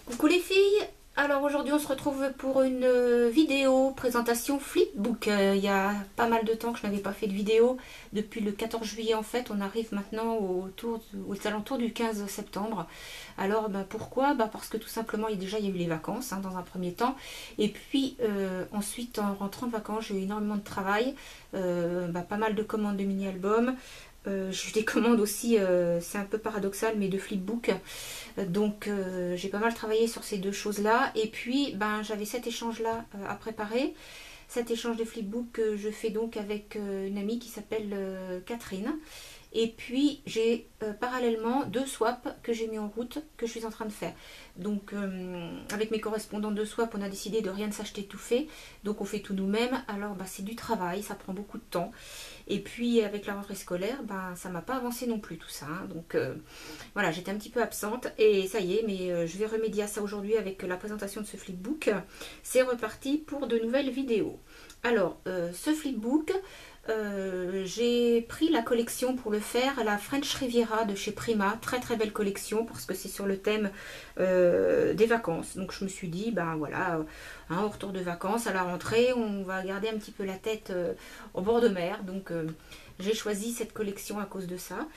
Coucou les filles, alors aujourd'hui on se retrouve pour une vidéo présentation Flipbook. Il y a pas mal de temps que je n'avais pas fait de vidéo, depuis le 14 juillet en fait, on arrive maintenant aux alentours du 15 septembre. Alors pourquoi parce que tout simplement il y a eu les vacances dans un premier temps, et puis ensuite en rentrant de vacances j'ai eu énormément de travail, pas mal de commandes de mini-albums. J'ai eu des commandes aussi, c'est un peu paradoxal, mais de flipbook. Donc j'ai pas mal travaillé sur ces deux choses-là. Et puis j'avais cet échange-là à préparer. Cet échange de flipbook que je fais donc avec une amie qui s'appelle Catherine. Et puis j'ai parallèlement deux swaps que j'ai mis en route, que je suis en train de faire. Donc avec mes correspondants de swap, on a décidé de rien de s'acheter tout fait. Donc on fait tout nous-mêmes. Alors c'est du travail, ça prend beaucoup de temps. Et puis avec la rentrée scolaire, ça m'a pas avancé non plus tout ça. Donc voilà, j'étais un petit peu absente et ça y est, mais je vais remédier à ça aujourd'hui avec la présentation de ce flipbook. C'est reparti pour de nouvelles vidéos. Alors, ce flipbook, j'ai pris la collection pour le faire, la French Riviera de chez Prima, très très belle collection parce que c'est sur le thème des vacances. Donc je me suis dit, voilà, au retour de vacances, à la rentrée, on va garder un petit peu la tête au bord de mer. Donc j'ai choisi cette collection à cause de ça.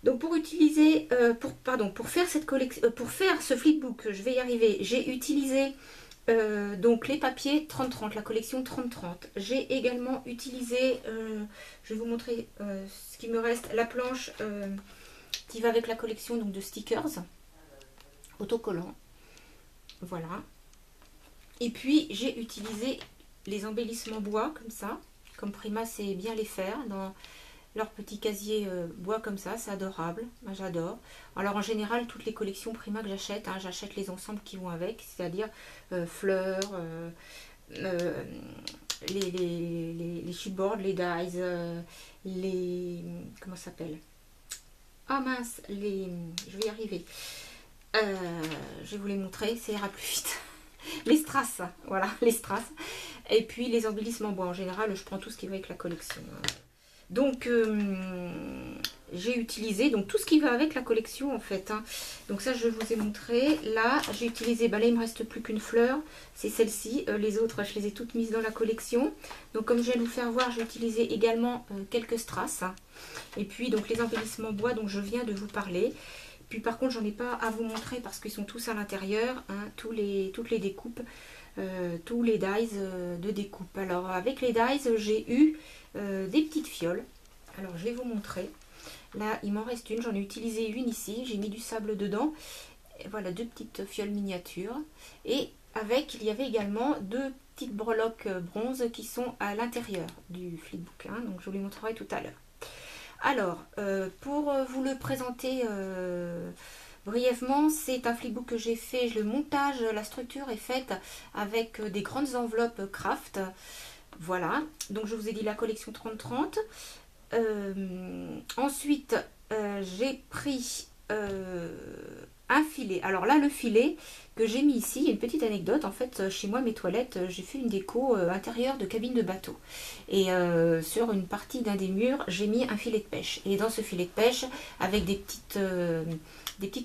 Donc pour utiliser, pour faire cette collection, pour faire ce flipbook, je vais y arriver. J'ai utilisé donc les papiers 30-30, la collection 30-30. J'ai également utilisé, je vais vous montrer ce qui me reste, la planche qui va avec la collection donc de stickers autocollants. Voilà. Et puis j'ai utilisé les embellissements bois comme ça, comme Prima sait bien les faire dans leur petit casier bois comme ça, c'est adorable, moi j'adore. Alors en général toutes les collections Prima que j'achète, j'achète les ensembles qui vont avec, c'est-à-dire fleurs, les chipboards, les dies, les... comment ça s'appelle? Ah mince, je vais y arriver. Je vais vous les montrer, ça ira plus vite. Les strass, voilà, les strass. Et puis les embellissements bois, en général je prends tout ce qui va avec la collection. Donc j'ai utilisé donc tout ce qui va avec la collection en fait. Donc ça je vous ai montré. Là j'ai utilisé, là il me reste plus qu'une fleur, c'est celle-ci. Les autres je les ai toutes mises dans la collection. Donc comme je vais vous faire voir, j'ai utilisé également quelques strass. Et puis donc les embellissements bois dont je viens de vous parler. Puis par contre j'en ai pas à vous montrer parce qu'ils sont tous à l'intérieur, toutes les découpes. Tous les dies de découpe. Alors avec les dies j'ai eu des petites fioles. Alors je vais vous montrer. Là il m'en reste une, j'en ai utilisé une ici, j'ai mis du sable dedans. Et voilà, deux petites fioles miniatures. Et avec il y avait également deux petites breloques bronze qui sont à l'intérieur du flipbook. Donc je vous les montrerai tout à l'heure. Alors pour vous le présenter brièvement, c'est un flipbook que j'ai fait, le montage, la structure est faite avec des grandes enveloppes craft. Voilà, donc je vous ai dit la collection 30-30. Ensuite, j'ai pris un filet. Alors là, le filet que j'ai mis ici, il y a une petite anecdote. En fait, chez moi, mes toilettes, j'ai fait une déco intérieure de cabine de bateau. Et sur une partie d'un des murs, j'ai mis un filet de pêche. Et dans ce filet de pêche, avec des petites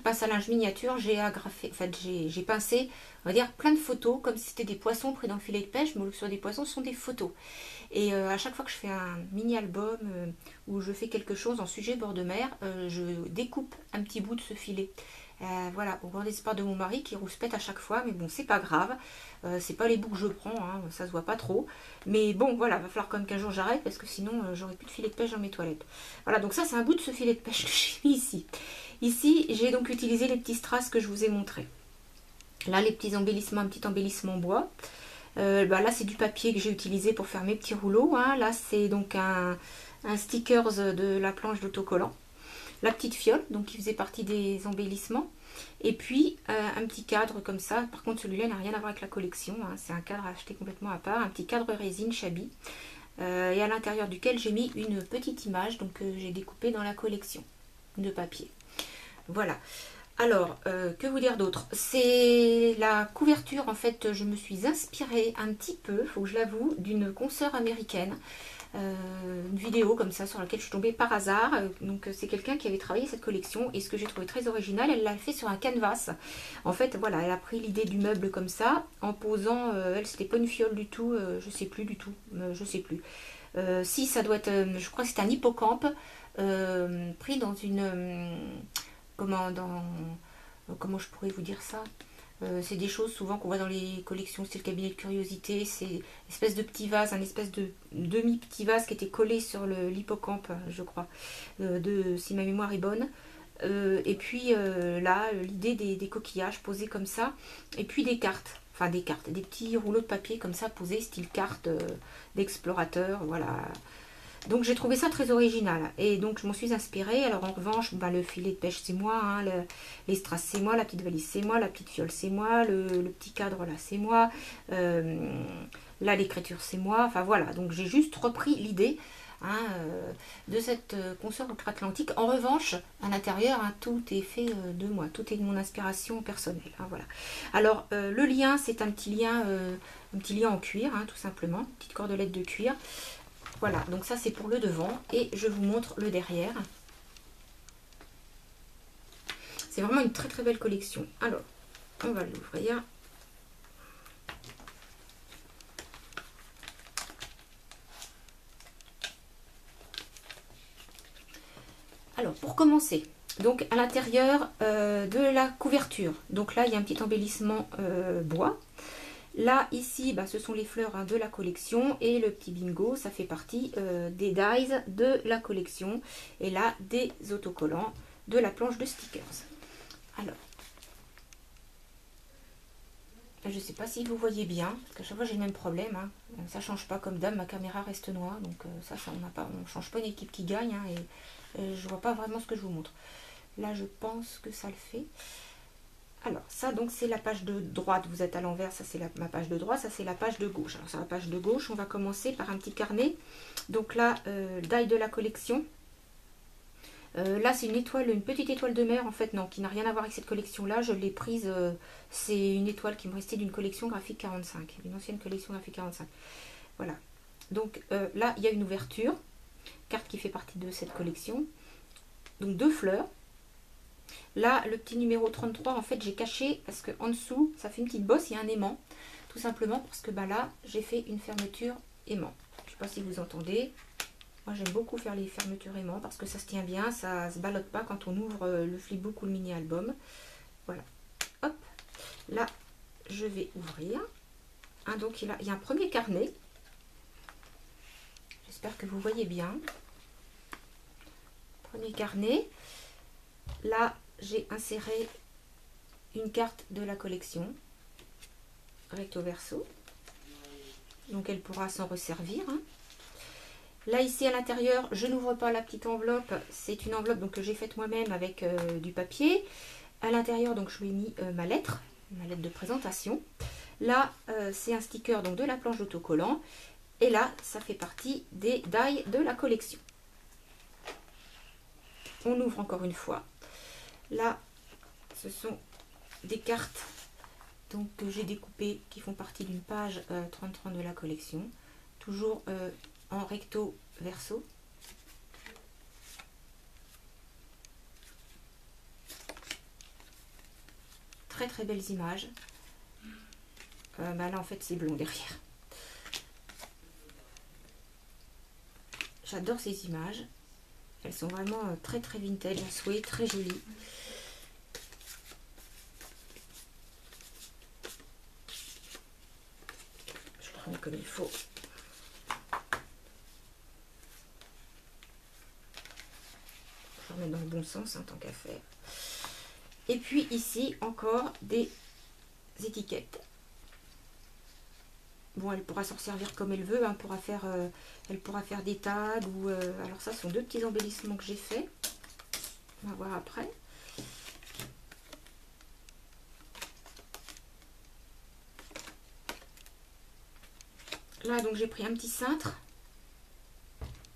pinces à linge miniatures, j'ai agrafé, en fait, j'ai pincé, on va dire, plein de photos, comme si c'était des poissons pris dans le filet de pêche, mais au lieu que ce soit des poissons, ce sont des photos. Et à chaque fois que je fais un mini-album où je fais quelque chose en sujet bord de mer, je découpe un petit bout de ce filet. Voilà, au grand espoir de mon mari qui rouspète à chaque fois, mais bon, c'est pas grave. C'est pas les bouts que je prends, ça se voit pas trop. Mais bon, voilà, va falloir quand même qu'un jour j'arrête parce que sinon j'aurai plus de filet de pêche dans mes toilettes. Voilà, donc ça c'est un bout de ce filet de pêche que j'ai mis ici. Ici, j'ai donc utilisé les petits strass que je vous ai montrés. Là, les petits embellissements, un petit embellissement bois. Là, c'est du papier que j'ai utilisé pour faire mes petits rouleaux. Là, c'est donc un stickers de la planche d'autocollant. La petite fiole, donc qui faisait partie des embellissements. Et puis, un petit cadre comme ça. Par contre, celui-là n'a rien à voir avec la collection. C'est un cadre acheté complètement à part. Un petit cadre résine Chabi. Et à l'intérieur duquel j'ai mis une petite image donc j'ai découpé dans la collection de papier. Voilà. Alors, que vous dire d'autre? C'est la couverture, en fait, je me suis inspirée un petit peu, faut que je l'avoue, d'une consoeur américaine. une vidéo comme ça sur laquelle je suis tombée par hasard. Donc c'est quelqu'un qui avait travaillé cette collection et ce que j'ai trouvé très original, elle l'a fait sur un canvas. En fait voilà, elle a pris l'idée du meuble comme ça en posant, elle c'était pas une fiole du tout, je sais plus du tout, je sais plus. Si ça doit être, je crois que c'est un hippocampe pris dans une, comment je pourrais vous dire ça. C'est des choses souvent qu'on voit dans les collections, c'est le cabinet de curiosité, c'est une espèce de petit vase, un espèce de demi-petit vase qui était collé sur l'hippocampe, je crois, si ma mémoire est bonne. Et puis là, l'idée des coquillages posés comme ça, et puis des cartes, enfin des cartes, des petits rouleaux de papier comme ça posés, style carte d'explorateur, voilà. Donc j'ai trouvé ça très original et donc je m'en suis inspirée. Alors en revanche, bah, le filet de pêche c'est moi, hein, les strass c'est moi, la petite valise c'est moi, la petite fiole c'est moi, le petit cadre là c'est moi, là l'écriture c'est moi, enfin voilà. Donc j'ai juste repris l'idée hein, de cette consoeur outre-Atlantique. En revanche, à l'intérieur, hein, tout est fait de moi, tout est de mon inspiration personnelle. Hein, voilà. Alors le lien c'est un petit lien en cuir, hein, tout simplement, une petite cordelette de cuir. Voilà, donc ça c'est pour le devant et je vous montre le derrière. C'est vraiment une très très belle collection. Alors, on va l'ouvrir. Alors, pour commencer, donc à l'intérieur de la couverture, donc là il y a un petit embellissement bois. Là, ici, bah, ce sont les fleurs hein, de la collection et le petit bingo, ça fait partie des dies de la collection. Et là, des autocollants de la planche de stickers. Alors, je ne sais pas si vous voyez bien, parce qu'à chaque fois j'ai le même problème. Hein. Ça ne change pas comme d'hab, ma caméra reste noire, donc ça on ne change pas une équipe qui gagne. Hein, et je ne vois pas vraiment ce que je vous montre. Là, je pense que ça le fait. Alors ça donc c'est la page de droite, vous êtes à l'envers, ça c'est ma page de droite, ça c'est la page de gauche. Alors sur la page de gauche on va commencer par un petit carnet. Donc là, die de la collection. Là c'est une étoile, une petite étoile de mer en fait, non, qui n'a rien à voir avec cette collection là, je l'ai prise, c'est une étoile qui me restait d'une collection graphique 45, une ancienne collection graphique 45. Voilà, donc là il y a une ouverture, carte qui fait partie de cette collection, donc deux fleurs. Là, le petit numéro 33, en fait, j'ai caché parce qu'en dessous, ça fait une petite bosse, il y a un aimant. Tout simplement parce que bah, là, j'ai fait une fermeture aimant. Je ne sais pas si vous entendez. Moi, j'aime beaucoup faire les fermetures aimant parce que ça se tient bien, ça ne se ballotte pas quand on ouvre le flipbook ou le mini-album. Voilà. Hop. Là, je vais ouvrir. Hein, donc, il y a un premier carnet. J'espère que vous voyez bien. Premier carnet. Là, j'ai inséré une carte de la collection recto verso, donc elle pourra s'en resservir. Hein. Là ici à l'intérieur, je n'ouvre pas la petite enveloppe, c'est une enveloppe donc, que j'ai faite moi-même avec du papier. À l'intérieur donc je lui ai mis ma lettre de présentation. Là c'est un sticker donc de la planche d'autocollant et là ça fait partie des dies de la collection. On ouvre encore une fois. Là, ce sont des cartes donc, que j'ai découpées qui font partie d'une page 30-30 de la collection. Toujours en recto verso. Très très belles images. Bah là en fait c'est blond derrière. J'adore ces images. Elles sont vraiment très très vintage à souhait, très jolies. Je prends comme il faut. Je vais remettre dans le bon sens, hein, tant qu'à faire. Et puis ici encore des étiquettes. Bon, elle pourra s'en servir comme elle veut, hein, elle pourra faire des tags ou alors ça ce sont deux petits embellissements que j'ai fait. On va voir après. Là donc j'ai pris un petit cintre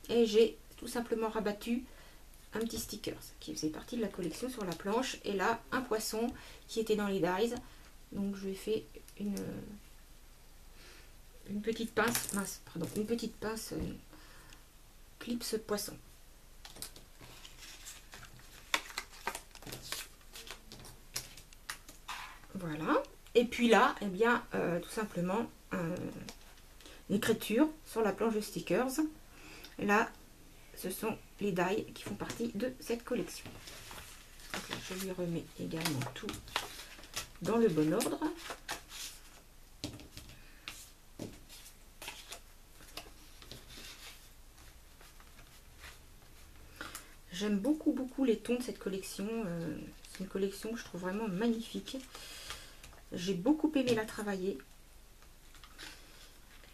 et j'ai tout simplement rabattu un petit sticker qui faisait partie de la collection sur la planche et là un poisson qui était dans les dies. Donc je lui ai fait une petite pince, une petite pince clips poisson. Voilà. Et puis là, eh bien, tout simplement, une écriture sur la planche de stickers. Là, ce sont les die qui font partie de cette collection. Donc là, je lui remets également tout dans le bon ordre. J'aime beaucoup les tons de cette collection. C'est une collection que je trouve vraiment magnifique. J'ai beaucoup aimé la travailler.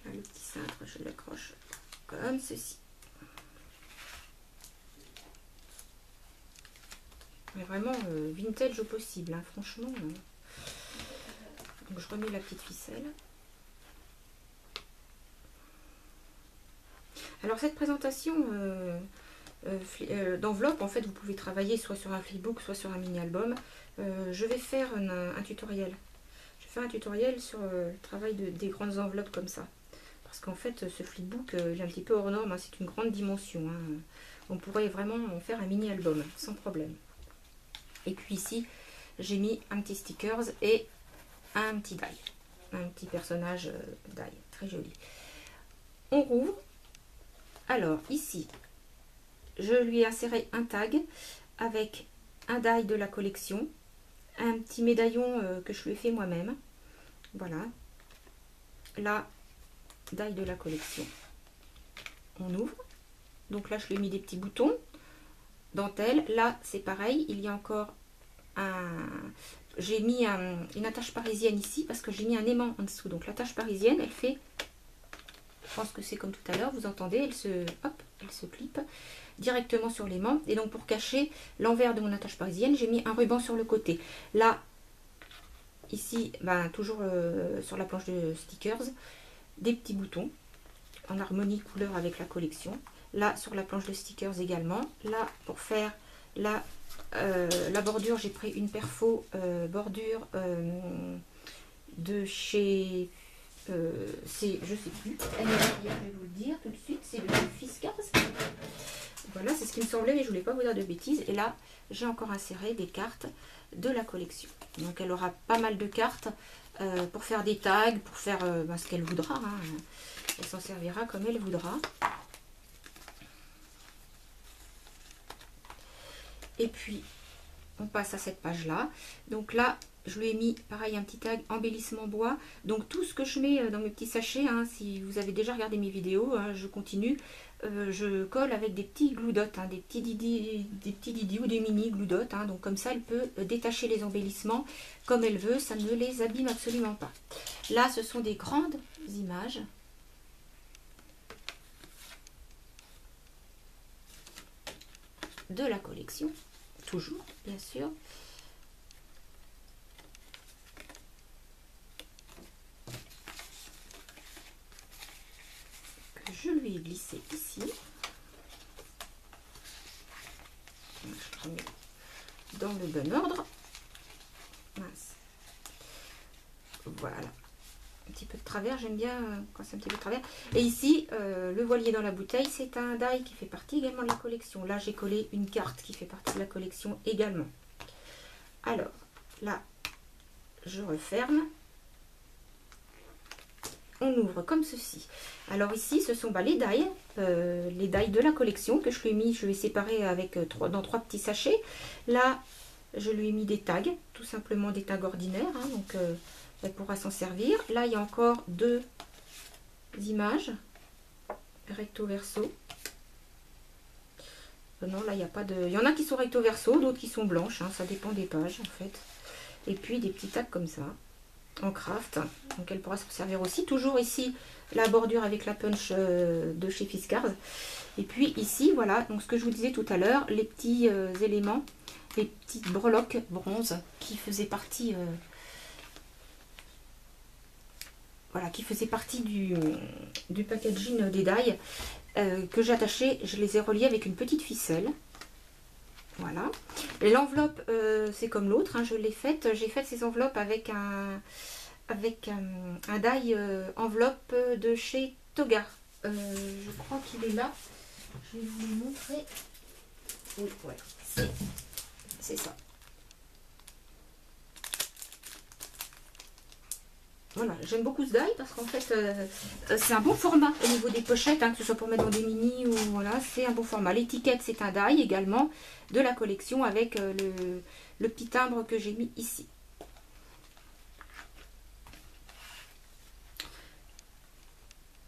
Là, le petit cintre, je l'accroche comme ceci. Mais vraiment vintage au possible, hein, franchement. Donc je remets la petite ficelle. Alors cette présentation d'enveloppe, en fait, vous pouvez travailler soit sur un flipbook, soit sur un mini-album. Je vais faire un tutoriel. Je vais faire un tutoriel sur le travail des grandes enveloppes comme ça. Parce qu'en fait, ce flipbook, il est un petit peu hors norme, hein, c'est une grande dimension. Hein. On pourrait vraiment en faire un mini-album, sans problème. Et puis ici, j'ai mis un petit stickers et un petit die. Un petit personnage die, très joli. On rouvre. Alors, ici, je lui ai inséré un tag avec un die de la collection, un petit médaillon que je lui ai fait moi-même. Voilà. Là, die de la collection. On ouvre. Donc là, je lui ai mis des petits boutons. Dentelle. Là, c'est pareil. Il y a encore j'ai mis une attache parisienne ici parce que j'ai mis un aimant en dessous. Donc l'attache parisienne, elle fait... Je pense que c'est comme tout à l'heure. Vous entendez, elle se clip directement sur l'aimant. Et donc pour cacher l'envers de mon attache parisienne, j'ai mis un ruban sur le côté. Là, ici, ben, toujours sur la planche de stickers, des petits boutons en harmonie couleur avec la collection. Là, sur la planche de stickers également. Là, pour faire la bordure, j'ai pris une perfo bordure de chez... je sais plus. Elle est là, je vais vous le dire tout de suite. C'est le Fiskars. Voilà, c'est ce qui me semblait, mais je voulais pas vous dire de bêtises. Et là, j'ai encore inséré des cartes de la collection. Donc, elle aura pas mal de cartes pour faire des tags, pour faire ce qu'elle voudra. Hein. Elle s'en servira comme elle voudra. Et puis, on passe à cette page-là. Donc là, je lui ai mis, pareil, un petit tag embellissement bois. Donc tout ce que je mets dans mes petits sachets, hein, si vous avez déjà regardé mes vidéos, hein, je continue. Je colle avec des petits glue dots, hein, des petits didi ou des mini glue dots. Hein, donc comme ça, elle peut détacher les embellissements comme elle veut. Ça ne les abîme absolument pas. Là, ce sont des grandes images. De la collection. Toujours, bien sûr. Que je lui ai glissé ici. Je remets dans le bon ordre. Mince. Voilà. Un petit peu de travers, j'aime bien quand c'est un petit peu de travers. Et ici, le voilier dans la bouteille, c'est un die qui fait partie également de la collection. Là, j'ai collé une carte qui fait partie de la collection également. Alors, là, je referme. On ouvre comme ceci. Alors ici, ce sont les die de la collection que je lui ai mis. Je vais séparer avec dans trois petits sachets. Là, je lui ai mis des tags, tout simplement des tags ordinaires. Hein, donc, elle pourra s'en servir. Là, il y a encore deux images recto verso. Non, là, il n'y a pas de... Il y en a qui sont recto verso, d'autres qui sont blanches. Hein, ça dépend des pages, en fait. Et puis, des petits tags comme ça, en craft. Donc, elle pourra s'en servir aussi. Toujours ici, la bordure avec la punch de chez Fiskars. Et puis, ici, voilà. Donc, ce que je vous disais tout à l'heure, les petits éléments, les petites breloques bronze qui faisaient partie... Voilà, qui faisait partie du packaging des die que j'ai attaché. Je les ai reliés avec une petite ficelle. Voilà. L'enveloppe, c'est comme l'autre. Hein, je l'ai faite. J'ai fait ces enveloppes avec un die enveloppe de chez Toga. Je crois qu'il est là. Je vais vous les montrer. Oui, voilà, c'est ça. Voilà, j'aime beaucoup ce die parce qu'en fait, c'est un bon format au niveau des pochettes, hein, que ce soit pour mettre dans des mini ou voilà, c'est un bon format. L'étiquette, c'est un die également de la collection avec le petit timbre que j'ai mis ici.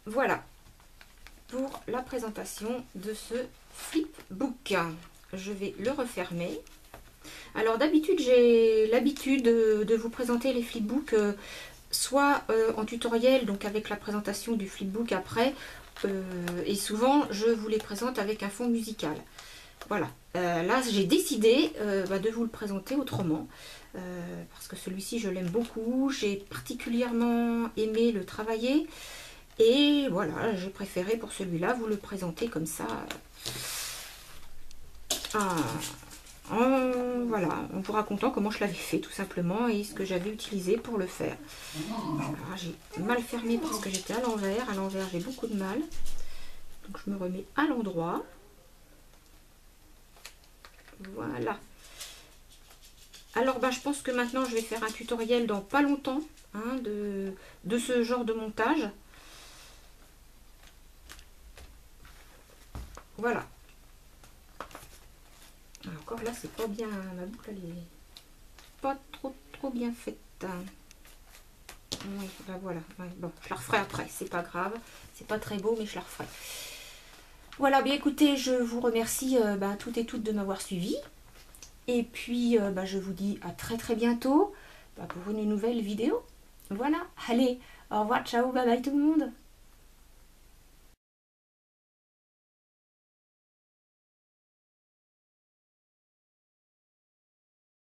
Voilà pour la présentation de ce flipbook. Je vais le refermer. Alors d'habitude, j'ai l'habitude de vous présenter les flipbooks soit en tutoriel, donc avec la présentation du flipbook après, et souvent je vous les présente avec un fond musical. Voilà, là j'ai décidé de vous le présenter autrement, parce que celui-ci je l'aime beaucoup, j'ai particulièrement aimé le travailler, et voilà, j'ai préféré pour celui-là vous le présenter comme ça, voilà, en vous racontant comment je l'avais fait tout simplement et ce que j'avais utilisé pour le faire. J'ai mal fermé parce que j'étais à l'envers. À l'envers, j'ai beaucoup de mal. Donc je me remets à l'endroit. Voilà. Alors je pense que maintenant je vais faire un tutoriel dans pas longtemps, hein, de ce genre de montage. Voilà. Encore là, c'est pas bien, ma boucle elle est pas trop bien faite. Oui, voilà. Ouais, bon, je la referai après, c'est pas grave. C'est pas très beau, mais je la referai. Voilà, bien écoutez, je vous remercie toutes et toutes de m'avoir suivi. Et puis, je vous dis à très bientôt pour une nouvelle vidéo. Voilà, allez, au revoir, ciao, bye bye tout le monde.